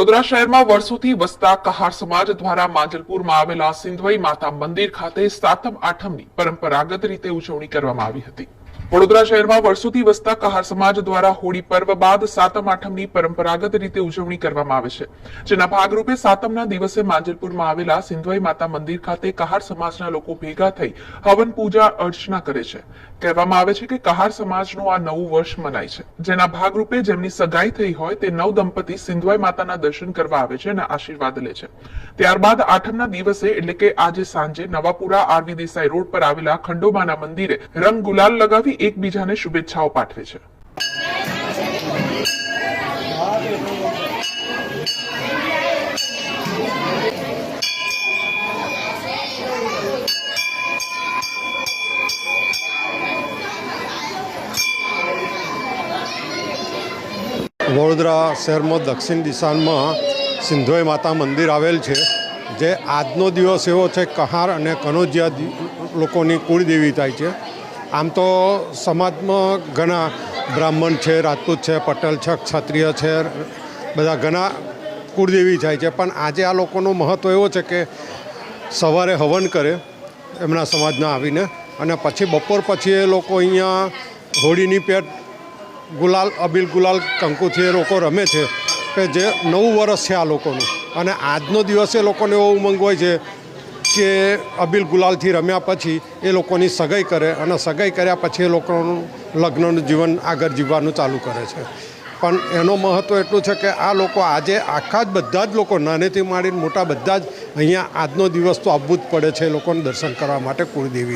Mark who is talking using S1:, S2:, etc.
S1: વડોદરા શહેરમાં વર્ષોથી વસતા કહાર સમાજ દ્વારા માંજલપુરમાં આવેલા સિંધવઈ માતા મંદિર ખાતે સાતમ આઠમની પરંપરાગત રીતે ઉજવણી કરવામાં આવી હતી। વડોદરા શહેરમાં વર્ષોથી વસતા કહાર સમાજ દ્વારા હોળી પર્વ બાદ સાતમ આઠમની પરંપરાગત રીતે ઉજવણી કરવામાં આવે છે, જેના ભાગરૂપે સાતમના દિવસે માંજલપુરમાં આવેલા સિંધવઈ માતા મંદિર ખાતે કહાર સમાજના લોકો ભેગા થઈ હવન પૂજા અર્ચના કરે છે। કહેવામાં આવે છે કે કહાર સમાજનું આ નવું વર્ષ મનાય છે, જેના ભાગરૂપે જેમની સગાઈ થઈ હોય તે નવ દંપતી સિંધવઈ માતાના દર્શન કરવા આવે છે અને આશીર્વાદ લે છે। ત્યારબાદ આઠમના દિવસે એટલે કે આજે સાંજે નવાપુરા આરવી દેસાઈ રોડ પર આવેલા ખંડોબાના મંદિરે રંગ ગુલાલ લગાવી એકબીજાને શુભેચ્છાઓ પાઠવે છે।
S2: વડોદરા શહેરમાં દક્ષિણ દિશામાં સિંધવઈ માતા મંદિર આવેલ છે, જે આજનો દિવસ એવો છે કહાર અને કનોજિયા લોકોની કુળદેવી થાય છે। આમ તો સમાજમાં ઘણા બ્રાહ્મણ છે, રાજપૂત છે, પટેલ છે, ક્ષત્રિય છે, બધા ઘણા કુળદેવી થાય છે, પણ આજે આ લોકોનું મહત્ત્વ એવો છે કે સવારે હવન કરે એમના સમાજના આવીને, અને પછી બપોર પછી એ લોકો અહીંયા હોળીની પેટ ગુલાલ અબીલ ગુલાલ કંકુથી એ લોકો રમે છે કે જે નવું વર્ષ છે આ લોકોનું। અને આજનો દિવસ એ લોકોને એવો ઉમંગ હોય છે કે અબીલ ગુલાલથી રમ્યા પછી એ લોકોની સગાઈ કરે, અને સગાઈ કર્યા પછી એ લોકોનું લગ્નનું જીવન આગળ જીવવાનું ચાલુ કરે છે। પણ એનો મહત્ત્વ એટલું છે કે આ લોકો આજે આખા જ બધા જ લોકો નાનેથી માંડીને મોટા બધા જ અહીંયા આજનો દિવસ તો આવવું જ પડે છે એ લોકોને દર્શન કરવા માટે કુળદેવી।